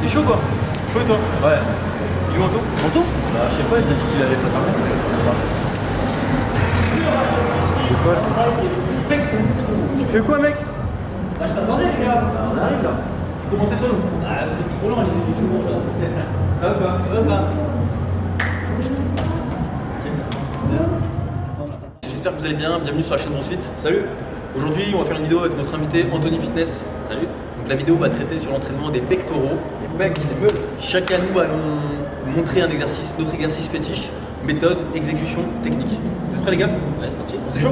T'es chaud quoi? Chaud et toi? Ouais. Il est où Anto? Anto? Bah je sais pas, il a dit qu'il allait pas parler. Tu fais quoi mec? Bah, je t'attendais les gars. On arrive là. Comment c'est toi nous? Ah, vous êtes trop lent les jours là. Ça va quoi? Ouais, bah. J'espère que vous allez bien, bienvenue sur la chaîne BronzeFit. Salut. Aujourd'hui on va faire une vidéo avec notre invité Anthony Fitness. Salut. Donc la vidéo va traiter sur l'entraînement des pectoraux. Les mecs, les meules. Chacun de nous allons montrer un exercice, notre exercice fétiche, méthode, exécution, technique. Vous êtes prêts les gars? Ouais, c'est parti. C'est chaud.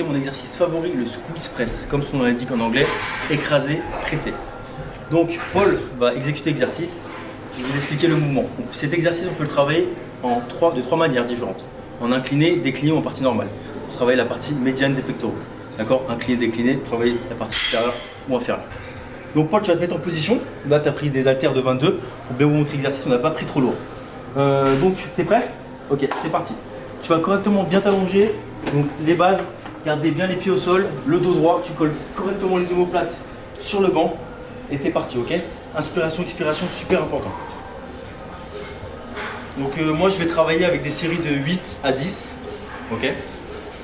Mon exercice favori, le squeeze press, comme son nom l'indique en anglais, écraser, presser. Donc Paul va exécuter l'exercice, je vais vous expliquer le mouvement. Donc, cet exercice on peut le travailler de trois manières différentes. En incliné, décliné ou en partie normale. Pour travailler la partie médiane des pectoraux. D'accord? Incliné, décliné, travailler la partie supérieure ou inférieure. Donc Paul, tu vas te mettre en position. Là tu as pris des haltères de 22. Pour bien vous montrer l'exercice, on n'a pas pris trop lourd. Donc tu es prêt? Ok, c'est parti. Tu vas correctement bien t'allonger. Donc les bases. Gardez bien les pieds au sol, le dos droit, tu colles correctement les omoplates sur le banc et t'es parti, ok? Inspiration, expiration, super important. Donc moi je vais travailler avec des séries de 8 à 10, ok?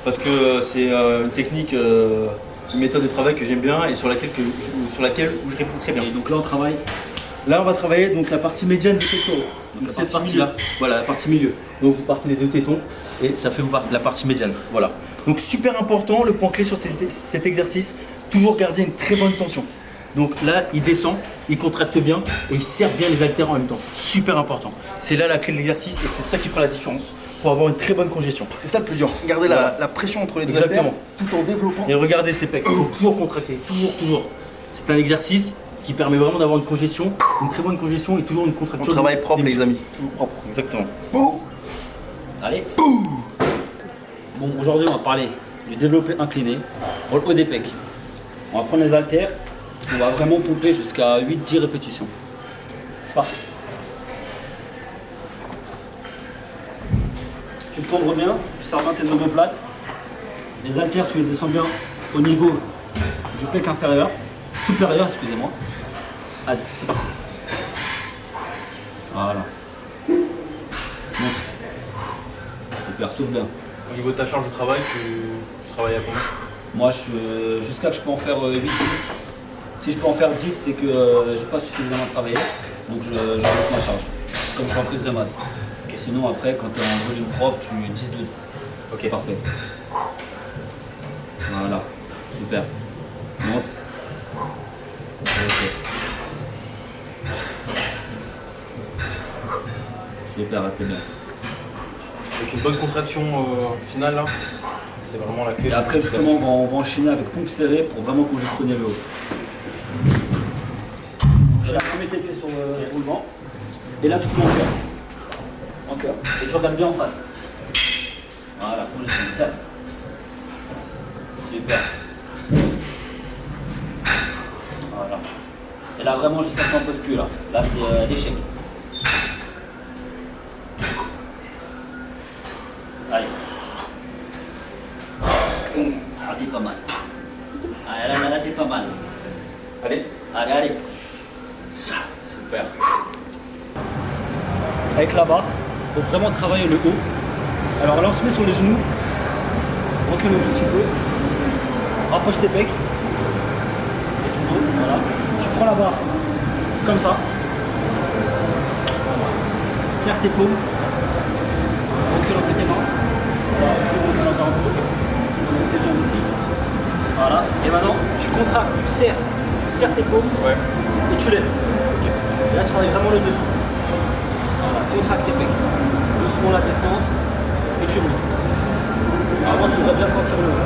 Parce que c'est une technique, une méthode de travail que j'aime bien et sur laquelle je réponds très bien. Et donc là on travaille. Là on va travailler donc la partie médiane du pectoral. Donc cette partie-là, voilà la partie milieu. Donc vous partez des deux tétons et ça fait la partie médiane, voilà. Donc super important, le point clé sur cet exercice, toujours garder une très bonne tension. Donc là, il descend, il contracte bien et il serre bien les haltères en même temps. Super important. C'est là la clé de l'exercice et c'est ça qui fera la différence pour avoir une très bonne congestion. C'est ça le plus dur. Garder la pression entre les deux haltères tout en développant. Et regardez ces pecs, toujours contractés, toujours. C'est un exercice qui permet vraiment d'avoir une congestion, une très bonne congestion et toujours une contraction. On travaille propre les amis, toujours propre. Exactement. Allez. Bon, aujourd'hui on va parler du développé incliné pour le haut des pecs. On va prendre les haltères, on va vraiment pomper jusqu'à 8-10 répétitions. C'est parti. Tu te tombes bien, tu sors bien tes omoplates. Les haltères, tu les descends bien au niveau du pec inférieur, supérieur, excusez-moi. Allez, c'est parti. Voilà. Monte. Super, souffle bien. Au niveau de ta charge de travail, tu travailles à combien? Moi, jusqu'à que je peux en faire 8-10. Si je peux en faire 10, c'est que j'ai pas suffisamment travaillé. Donc j'augmente ma charge, comme je suis en prise de masse. Okay. Sinon, après, quand tu es en volume propre, tu 10-12. Ok, c'est parfait. Voilà, super. Monte. Ok. Super, t'es bien. Avec une bonne contraction finale là, c'est vraiment la clé. Et après justement on va enchaîner avec pompe serrée pour vraiment congestionner le haut. Je mets tes pieds sur le banc. Et là tu peux en cœur. Et tu regardes bien en face. Voilà, congestionne, serre. Super. Là, vraiment, jusqu'à ce qu'on ne peut plus. Là c'est l'échec. Allez. Ah, t'es pas mal. Allez, là, t'es pas mal. Allez. Allez. Super. Avec la barre, il faut vraiment travailler le haut. Alors là, on se met sur les genoux. Recule un tout petit peu. Rapproche tes pecs. Et ton dos, voilà. Tu prends la barre comme ça. Voilà. Serre tes paumes. Recule un peu tes mains. Voilà. Recule encore un peu. Tes jambes aussi. Voilà. Et maintenant, tu contractes, tu serres tes paumes. Ouais. Et tu lèves. Et là, tu travailles vraiment le dessous. Voilà. Contracte tes pecs. Doucement la descente. Et tu montes. Alors moi, je voudrais bien sentir le haut.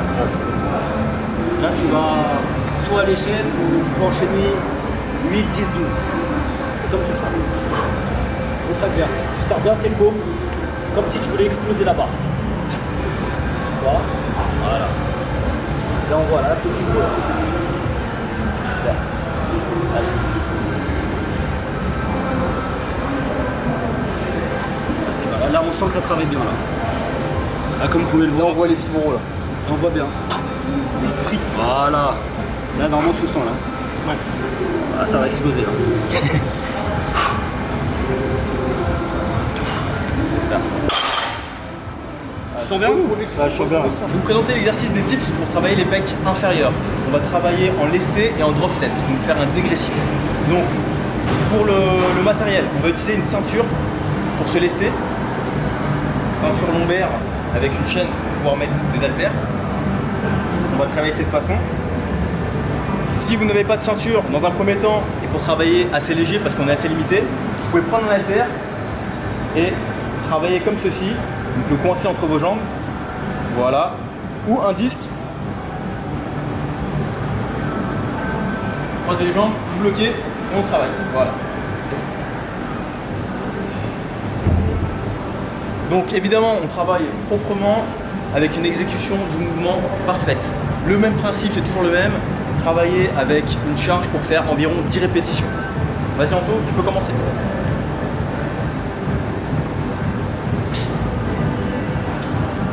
Là, tu vas soit à l'échelle ou tu peux enchaîner 8, 10, 12. C'est comme tu le sens. Contracte bien. Tu serres bien tes paumes comme si tu voulais exploser la barre. Tu vois? Voilà. Là, on voit, là, c'est fini. Super. Allez. Là, c'est pas mal. Là, on sent que ça travaille bien. Là, comme vous pouvez le voir. Là, on voit les fibres là. On voit bien. Les stries. Voilà. Là, normalement, tu le sens là. Ouais. Ah, ça va exploser là. Là. Tu sens bien? Ouais, je sens bien. Je vais vous présenter l'exercice des tips pour travailler les pecs inférieurs. On va travailler en lesté et en drop set, donc faire un dégressif. Donc, pour le matériel, on va utiliser une ceinture pour se lester. Ceinture lombaire avec une chaîne pour pouvoir mettre des haltères. On va travailler de cette façon. Si vous n'avez pas de ceinture, dans un premier temps, et pour travailler assez léger parce qu'on est assez limité, vous pouvez prendre un haltère et travailler comme ceci, donc le coincer entre vos jambes, voilà, ou un disque. Croisez les jambes, vous bloquez et on travaille, voilà. Donc évidemment, on travaille proprement avec une exécution du mouvement parfaite. Le même principe, c'est toujours le même. Travailler avec une charge pour faire environ 10 répétitions. Vas-y Anto, tu peux commencer.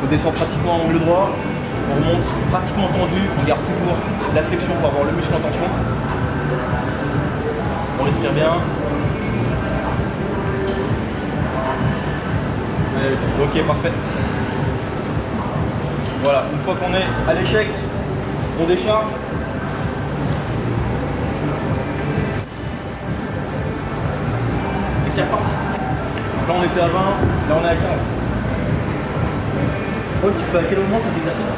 On descend pratiquement en angle droit, on remonte pratiquement tendu, on garde toujours la flexion pour avoir le muscle en tension. On respire bien. Ok, parfait. Voilà, une fois qu'on est à l'échec, on décharge. Et c'est reparti. Là on était à 20, là on est à 15. Paul, tu fais à quel moment cet exercice?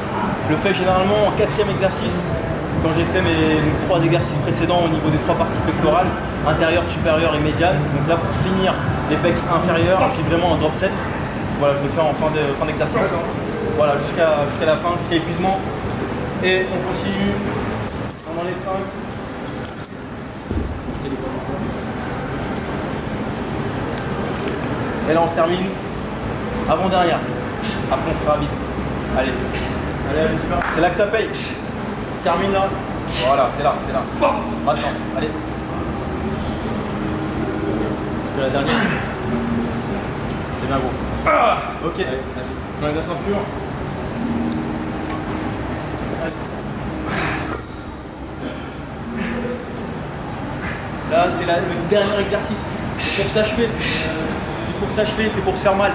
Je le fais généralement en 4e exercice, quand j'ai fait mes 3 exercices précédents au niveau des 3 parties pectorales, intérieure, supérieure et médiane. Donc là pour finir les pecs inférieurs et puis vraiment un drop set. Voilà, je le fais en fin d'exercice. Voilà, jusqu'à la fin, jusqu'à épuisement. Et on continue. On enlève 5. Et là on se termine avant derrière. Après on fera vite. Allez, c'est parti. C'est là que ça paye. On termine là. Voilà, c'est là. Maintenant, allez. C'est la dernière. C'est bien gros. Ok, je enlève la ceinture. Là, c'est le dernier exercice. C'est pour s'achever. C'est pour se faire mal.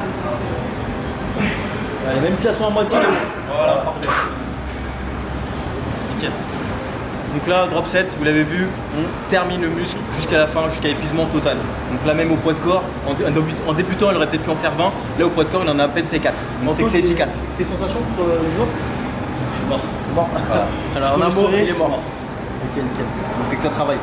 Allez, même si elles sont à moitié. Voilà, parfait. Nickel. Donc là, drop set, vous l'avez vu, on termine le muscle jusqu'à la fin, jusqu'à épuisement total. Donc là même au poids de corps, en débutant, il aurait peut-être pu en faire 20. Là au poids de corps, il en a à peine fait 4. Donc c'est que c'est efficace. Tes sensations pour le jour? Je suis mort. Bon. Voilà. Alors en un mot, il est mort. Ok, nickel. Donc c'est que ça travaille.